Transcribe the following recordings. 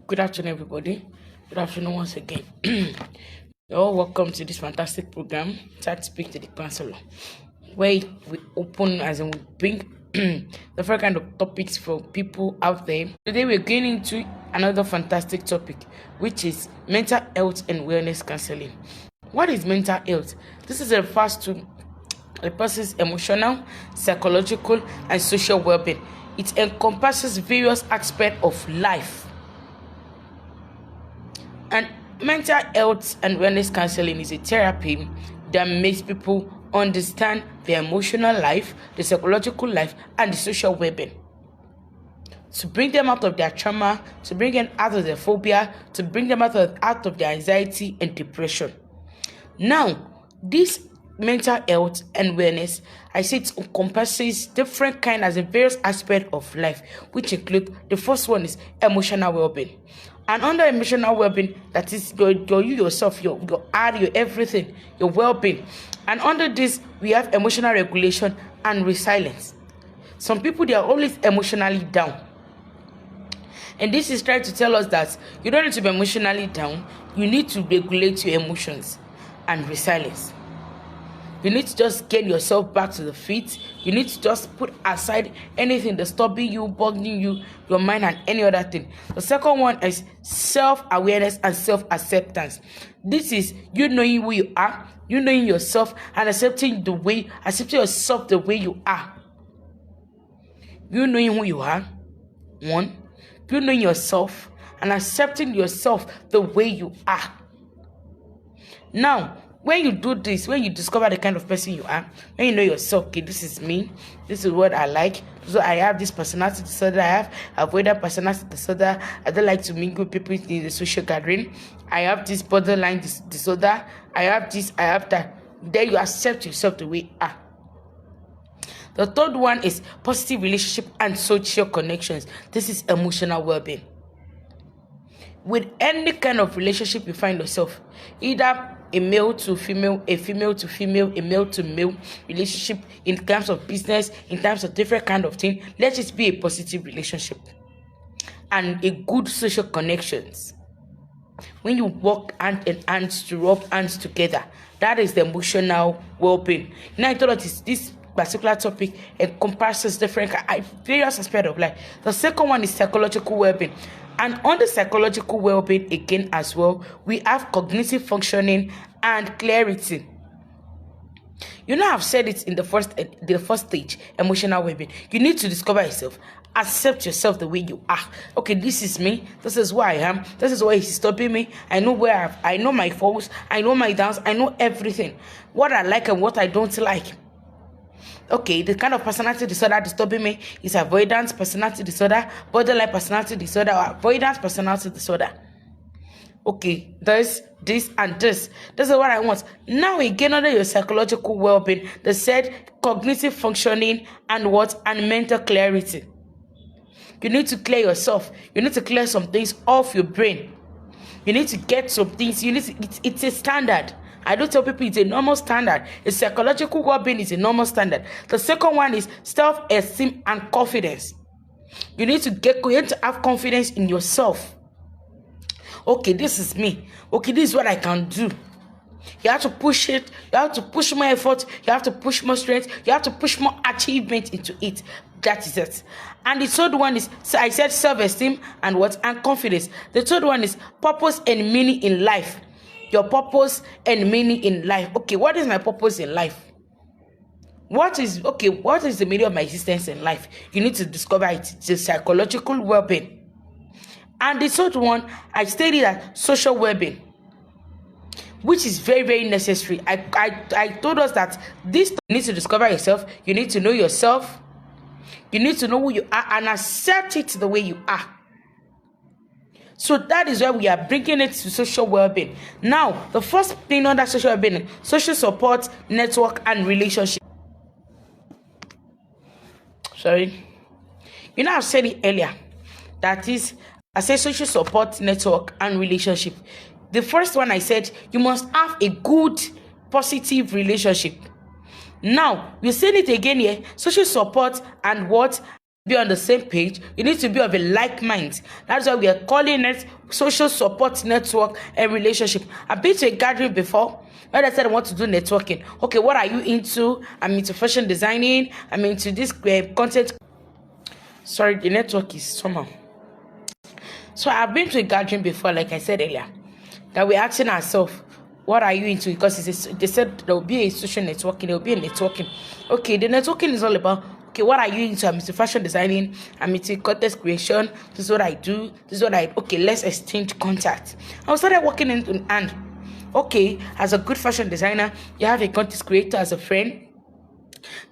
Good afternoon, everybody. Good afternoon once again. You're all welcome to this fantastic program, Chat Speak to the Counselor, where we open as in we bring different kind of topics for people out there. Today, we're going into another fantastic topic, which is mental health and wellness counseling. What is mental health? This is refers to a person's emotional, psychological, and social well-being. It encompasses various aspects of life. And mental health and wellness counseling is a therapy that makes people understand their emotional life, the psychological life, and the social well-being. To bring them out of their trauma, to bring them out of their phobia, to bring them out of their anxiety and depression. Now, this mental health and wellness, I say it encompasses different kind as in various aspects of life, which include the first one is emotional well-being. And under emotional well-being, that is your you yourself, your heart, your everything, your well-being. And under this, we have emotional regulation and resilience. Some people, they are always emotionally down. And this is trying to tell us that you don't need to be emotionally down. You need to regulate your emotions and resilience. You need to just get yourself back to the feet. You need to just put aside anything that's stopping you, bugging you, your mind, and any other thing. The second one is self-awareness and self-acceptance. This is you knowing who you are, you knowing yourself, and accepting yourself the way you are. You knowing who you are, one. You knowing yourself and accepting yourself the way you are. Now, when you do this, when you discover the kind of person you are, when you know yourself, okay, this is me, this is what I like, so I have this personality disorder, I have avoidant personality disorder, I don't like to mingle with people in the social gathering, I have this borderline disorder, I have this, I have that. Then you accept yourself the way you are. The third one is positive relationship and social connections. This is emotional well-being. With any kind of relationship you find yourself, either a male to female, a female to female, a male to male relationship, in terms of business, in terms of different kind of thing, let it be a positive relationship and a good social connections. When you work hand in hand to rub hands together, that is the emotional well-being. Now I thought that this particular topic encompasses different various aspects of life. The second one is psychological well-being. And on the psychological well-being again as well, we have cognitive functioning and clarity. You know, I've said it in the first stage, emotional well-being. You need to discover yourself, accept yourself the way you are. Okay, this is me. This is who I am. This is what is stopping me. I know where I know my faults. I know my downs. I know everything. What I like and what I don't like. Okay, the kind of personality disorder disturbing me is avoidance personality disorder, borderline personality disorder, or avoidance personality disorder. Okay, this, and this. This is what I want. Now again, under your psychological well-being, they said cognitive functioning and what? And mental clarity. You need to clear yourself. You need to clear some things off your brain. You need to get some things. It's a standard. I don't tell people it's a normal standard. A psychological well-being is a normal standard. The second one is self-esteem and confidence. You need to have confidence in yourself. Okay, this is me. Okay, this is what I can do. You have to push it. You have to push more effort. You have to push more strength. You have to push more achievement into it. That is it. And the third one is, so I said self-esteem and what? And confidence. The third one is purpose and meaning in life. Your purpose and meaning in life. Okay, what is my purpose in life? What is the meaning of my existence in life? You need to discover it. It's a psychological well-being. And the third one, I stated that social well-being, which is very, very necessary. I told us that this, you need to discover yourself. You need to know yourself. You need to know who you are and accept it the way you are. So that is why we are bringing it to social well-being. Now, the first thing under social well-being, social support, network, and relationship. Sorry. You know, I've said it earlier. That is, I said social support, network, and relationship. The first one I said, you must have a good, positive relationship. Now, we said it again here, social support and what? be on the same page. You need to be of a like mind. That's why we are calling it social support network and relationship. I've been to a gathering before where they said I want to do networking. Okay, what are you into? I'm into fashion designing. I'm into this content. Sorry, the network is somehow. So I've been to a gathering before, like I said earlier, that we're asking ourselves, what are you into? Because they said there will be a social networking, there will be a networking. Okay, the networking is all about, okay, what are you into? I'm into fashion designing, I'm into content creation, this is what I do, okay, let's exchange contact. I started working in hand. Okay, as a good fashion designer, you have a content creator as a friend,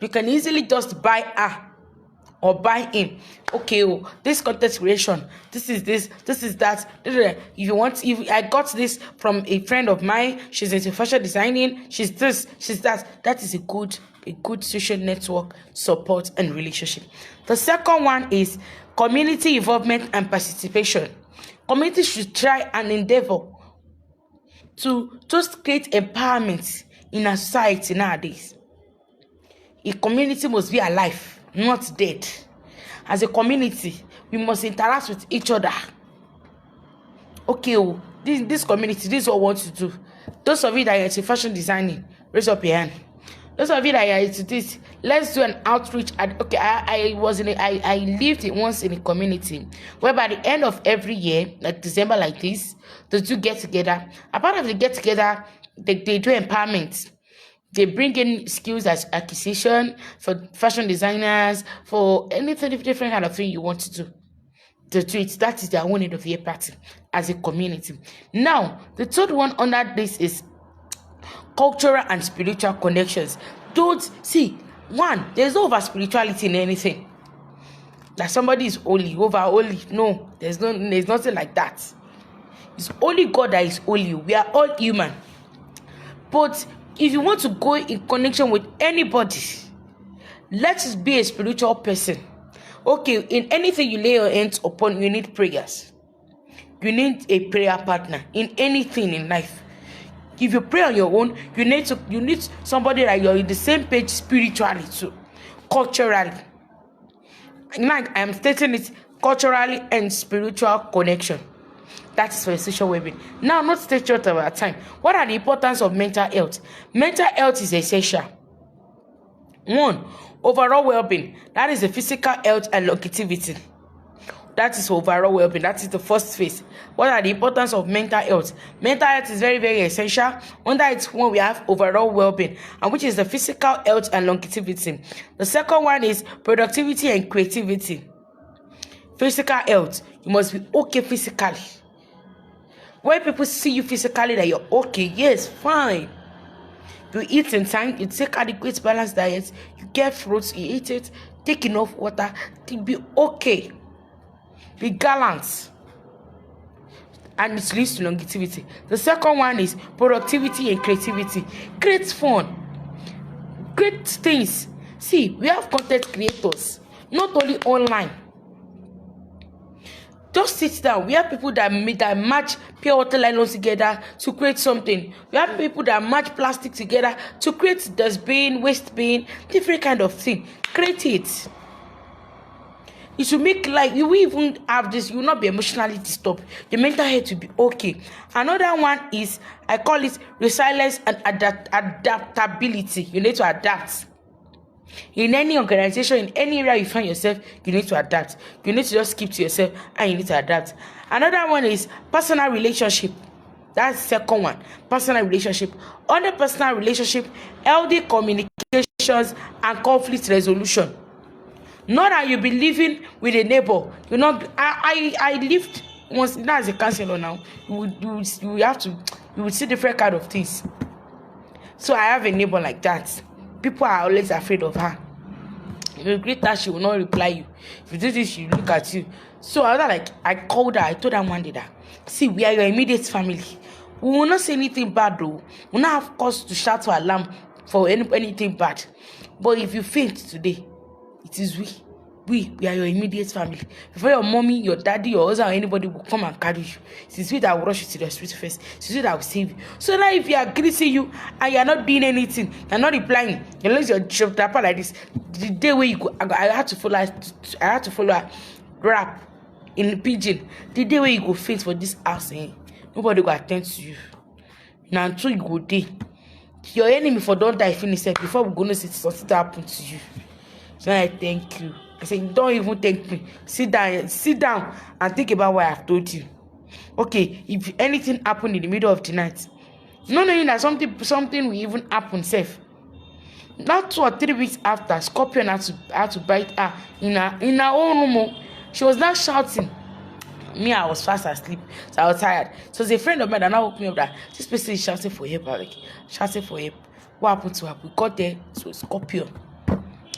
you can easily just buy her or buy him. Okay, this content creation, this is that. If you want, if I got this from a friend of mine, she's into fashion designing, she's this, she's that. That is a good social network support and relationship. The second one is community involvement and participation. Community should try and endeavor to just create empowerment in our society nowadays. A community must be alive, not dead. As a community, we must interact with each other. Okay, this community, this is what we want to do. Those of you that are into fashion designing, raise up your hand. Those of you that are into this, let's do an outreach. I lived once in a community where by the end of every year, like December like this, they do get together. A part of the get together, they do empowerment. They bring in skills as acquisition for fashion designers, for anything different kind of thing you want to do. To do it, that is their own end of year party as a community. Now, the third one under this is cultural and spiritual connections. Don't see, one, there's no over spirituality in anything. That somebody is holy, over holy. No, there's nothing like that. It's only God that is holy. We are all human. But if you want to go in connection with anybody, let's be a spiritual person. Okay, in anything you lay your hands upon, you need prayers. You need a prayer partner in anything in life. If you pray on your own, you need somebody that you're in the same page spiritually too, culturally. Like I am stating it, culturally and spiritual connection. That's for social well-being. Now, not stay short of our time. What are the importance of mental health? Mental health is essential. 1, overall well-being. That is the physical health and longevity. That is overall well-being. That is the first phase. What are the importance of mental health? Mental health is very, very essential. Under it, when we have overall well-being, and which is the physical health and longevity. The second one is productivity and creativity. Physical health, you must be okay physically. When people see you physically that you're okay, yes, fine. You eat in time, you take adequate balanced diet, you get fruits, you eat it, take enough water, to be okay. Be gallant. And it leads to longevity. The second one is productivity and creativity. Create fun. Great things. See, we have content creators, not only online. Just sit down. We have people that match pure water nylons together to create something. We have people that match plastic together to create dustbin, waste bin, different kind of thing. Create it. It should make life. You will even have this. You will not be emotionally disturbed. Your mental health will be okay. Another one is, I call it resilience and adaptability. You need to adapt. In any organization, in any area you find yourself, you need to adapt. You need to just keep to yourself and you need to adapt. Another one is personal relationship. That's the second one. Personal relationship. Under personal relationship, healthy communications and conflict resolution. Not that you be living with a neighbor. You know, I lived once, now as a counselor now. You will see different kind of things. So I have a neighbor like that. People are always afraid of her. If you greet her, she will not reply you. If you do this, she will look at you. So I called her. I told her one day that, see, we are your immediate family. We will not say anything bad though. We will not have cause to shout to alarm for anything bad. But if you faint today, it is we we are your immediate family. Before your mommy, your daddy, your husband, or anybody will come and carry you, it is we that will rush you to the hospital first. It is we that will save you. So now if you are greeting you and you are not doing anything, you are not replying, you lose your job tapper like this, the day where you go, I had to follow a rap in pidgin. The day where you go face for this house, nobody go attend to you. Now until you go there, your enemy for don't die finish before we go know something happen to you. So I thank you. I say, don't even thank me. Sit down and think about what I've told you. Okay, if anything happened in the middle of the night, not knowing that something will even happen safe. Not 2 or 3 weeks after, Scorpion had to bite her in her own room. She was now shouting. Me, I was fast asleep, so I was tired. So it's a friend of mine that now woke me up that this person is shouting for help, shouting for help. What happened to her? We got there, so Scorpion.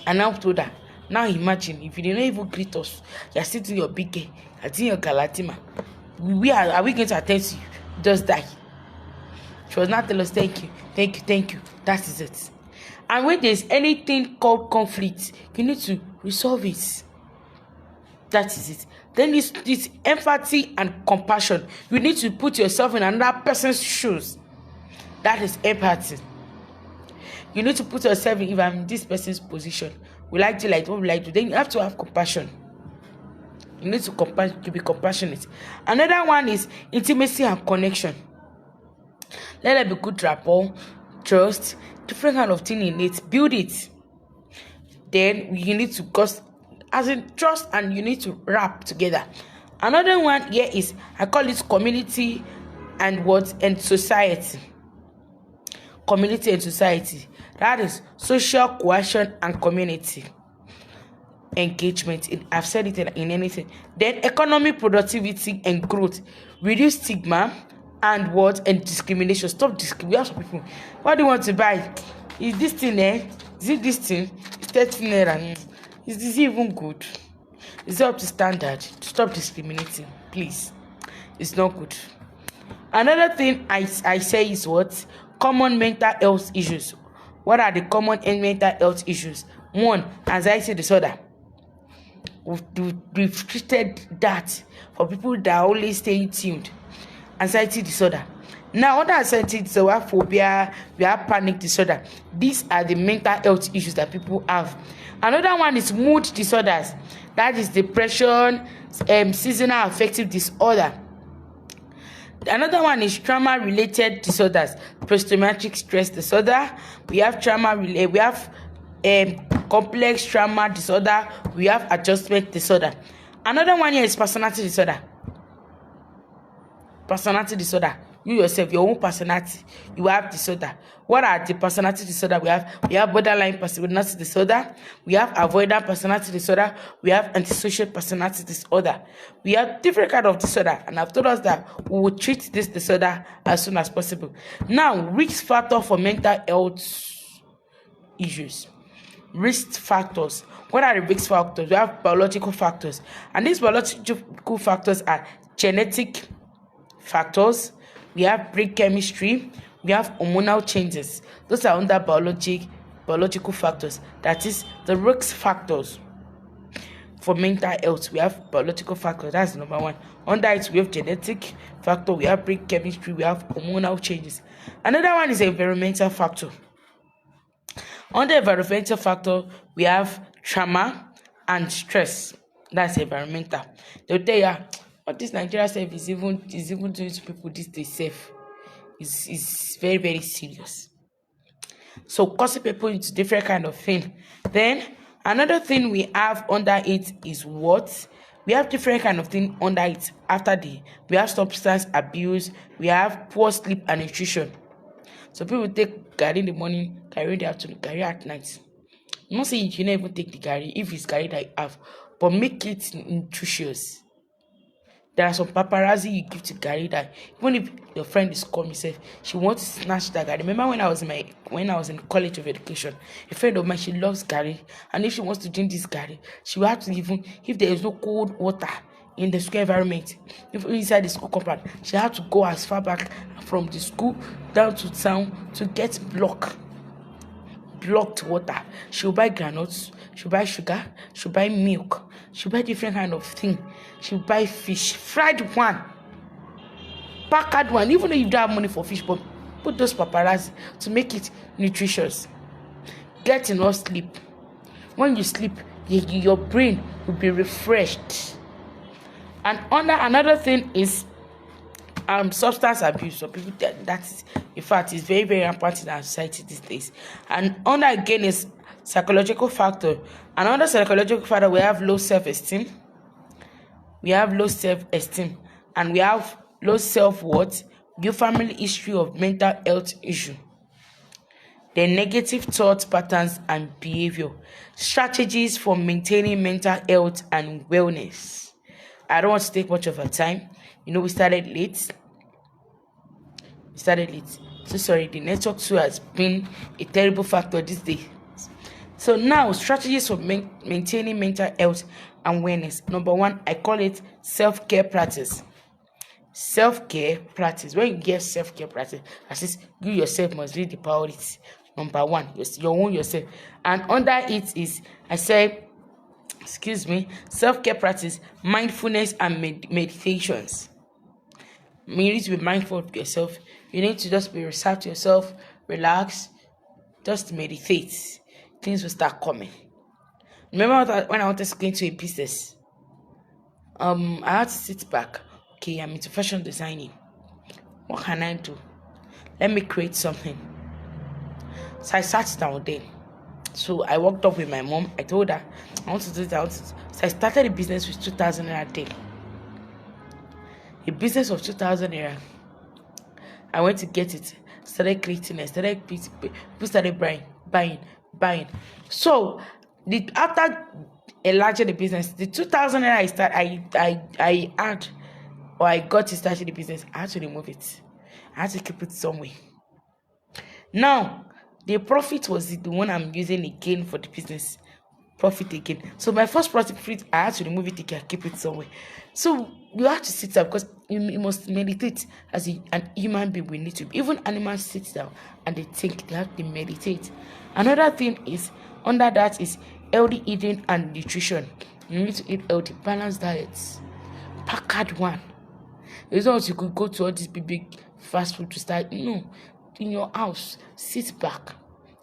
And now told her, now imagine if you didn't even greet us, you're sitting your big girl, you're doing your galatima. Are we going to attend to you? Just die. She was not telling us thank you. That is it. And when there's anything called conflict, you need to resolve it. That is it. Then it's empathy and compassion. You need to put yourself in another person's shoes. That is empathy. You need to put yourself in, if I'm in this person's position, we like to like what we like to, then you have to have compassion. You need to be compassionate. Another one is intimacy and connection. Let there be good rapport, trust, different kind of thing in it. Build it. Then you need to trust, and you need to rap together. Another one here is, I call it community and society. Community and society. That is social cohesion and community engagement. I've said it in anything. Then economic productivity and growth. Reduce stigma and discrimination. Stop discrimination. People, what do you want to buy? Is this thing Is it this thing? It's 13 naira. Is this even good? Is it up to standard? Stop discriminating, please. It's not good. Another thing I say is what? Common mental health issues. What are the common mental health issues? 1, anxiety disorder. We've treated that for people that are always staying tuned. Anxiety disorder. Now, under anxiety disorder, we have phobia, we have panic disorder. These are the mental health issues that people have. Another one is mood disorders. That is depression, seasonal affective disorder. Another one is trauma-related disorders, post-traumatic stress disorder. We have complex trauma disorder. We have adjustment disorder. Another one here is personality disorder. Personality disorder. You yourself, your own personality, you have disorder. What are the personality disorder we have? We have borderline personality disorder. We have avoidant personality disorder. We have antisocial personality disorder. We have different kind of disorder, and I've told us that we will treat this disorder as soon as possible. Now, risk factor for mental health issues. Risk factors. What are the risk factors? We have biological factors, and these biological factors are genetic factors. We have brain chemistry, we have hormonal changes. Those are under biological factors. That is the risk factors for mental health. We have biological factors. That's number 1. Under it, we have genetic factor, we have brain chemistry, we have hormonal changes. Another one is environmental factor. Under environmental factor, we have trauma and stress. That's environmental. They'll tell you, but this Nigeria self is even doing to people this day safe. Is very, very serious. So causing people into different kind of thing. Then another thing we have under it is what? We have different kind of thing under it. We have substance abuse, we have poor sleep and nutrition. So people take garri in the morning, garri in the afternoon, garri at night. I'm not saying you can even take the garri if it's garri that you have, but make it nutritious. There are some paparazzi you give to garri that even if your friend is coming, she wants to snatch that garri. Remember when I was in College of Education, a friend of mine, she loves garri, and if she wants to drink this garri, she will have to even, if there is no cold water in the school environment, if inside the school compound, she had to go as far back from the school down to town to get block blocked water. She'll buy granules, she'll buy sugar, she'll buy milk, she'll buy different kind of thing. She'll buy fish, fried one, packed one. Even though you don't have money for fish, but put those paparazzi to make it nutritious. Get enough sleep. When you sleep, your brain will be refreshed. And another thing is substance abuse. So people that is, in fact, is very, very important in our society these days. And under again is psychological factor. Another psychological factor, we have low self-esteem. We have low self-esteem, and we have low self-worth, due family history of mental health issue. The negative thought patterns and behavior, strategies for maintaining mental health and wellness. I don't want to take much of our time. We started late. So sorry, the network too has been a terrible factor these days. So now, strategies for maintaining mental health and wellness. Number one, I call it self-care practice. Self-care practice. When you get self-care practice, at least you yourself must be the priority. Number one, your own yourself. And under it is, self-care practice, mindfulness and meditations. You need to be mindful of yourself. You need to just be reserved to yourself, relax, just meditate. Things will start coming. Remember when I wanted to go into a business? I had to sit back. Okay, I'm into fashion designing. What can I do? Let me create something. So I sat down then. So I walked up with my mom. I told her, I want to do that. So I started a business with 2,000 naira a day. A business of 2,000 naira. I went to get it. Started creating it. People started buying. So after enlarging the business, the 2,000 naira I got to start the business, I had to remove it. I had to keep it somewhere. Now, the profit was the one I'm using again for the business. Profit again. So my first profit, I had to remove it again, keep it somewhere. So you have to sit down, because you must meditate as an human being. We need to. Even animals sit down and they think, they have to meditate. Another thing is, under that is healthy eating and nutrition. You need to eat healthy, balanced diets. Packed one. It's not you could go to all these big fast food to start. No. In your house, sit back.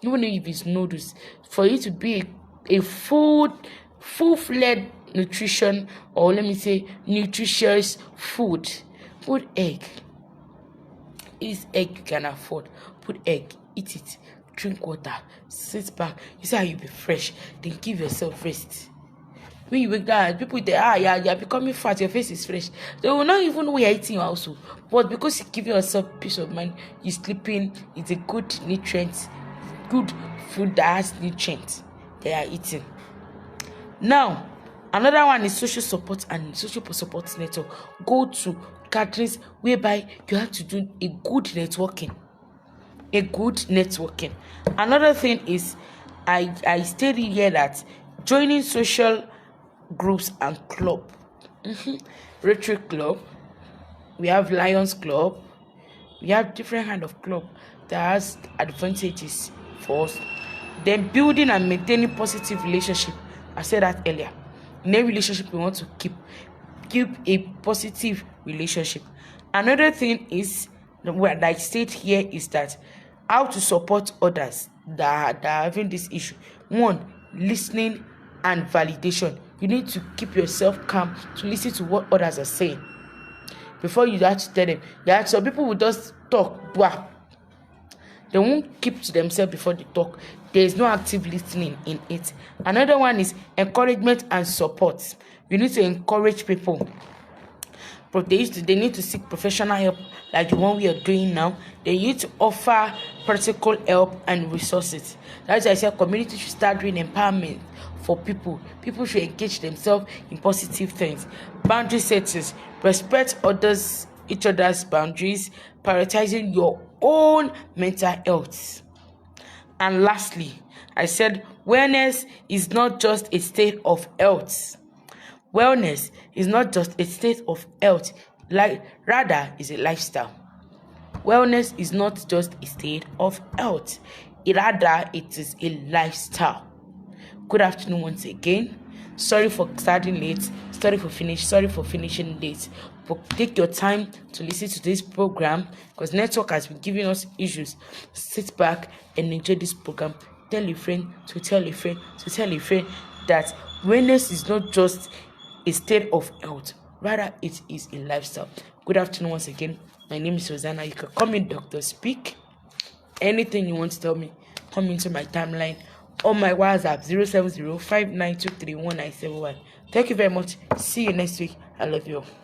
Even if it's noodles, for you to be a full-fledged nutrition, or let me say nutritious food, put egg. Eat egg you can afford. Put egg, eat it, drink water, sit back. You see how you be fresh, then give yourself rest. When you wake up, people say, you're becoming fat, your face is fresh. They will not even know you're eating also. But because you give yourself peace of mind, you're sleeping, it's a good nutrient, good food that has nutrients they are eating. Now, another one is social support and social support network. Go to gatherings whereby you have to do a good networking. Another thing is, I stated here that joining social groups and club. Rotary Club, we have Lions Club, we have different kind of club that has advantages for us. Then building and maintaining positive relationship. I said that earlier. In a relationship, we want to keep a positive relationship. Another thing is, what I state here is that how to support others that are having this issue. One, listening and validation. You need to keep yourself calm to listen to what others are saying before you have to tell them. Yeah, some people will just talk. Wow. They won't keep to themselves before they talk. There is no active listening in it. Another one is encouragement and support. You need to encourage people. But they need to seek professional help like the one we are doing now. They need to offer practical help and resources. That's why I said community should start doing empowerment for people. People should engage themselves in positive things. Boundary settings. Respect each other's boundaries, prioritizing your own mental health. And lastly, I said wellness is not just a state of health. Wellness is not just a state of health, rather is a lifestyle. Wellness is not just a state of health. Rather, it is a lifestyle. Good afternoon once again. Sorry for starting late. Sorry for finishing late. But take your time to listen to this program because network has been giving us issues. Sit back and enjoy this program. Tell a friend to tell a friend to tell a friend that wellness is not just a state of health. Rather, it is a lifestyle. Good afternoon once again. My name is Rosanna. You can call me Dr. Speak. Anything you want to tell me, come into my timeline on my WhatsApp 07059231971. Thank you very much. See you next week. I love you all.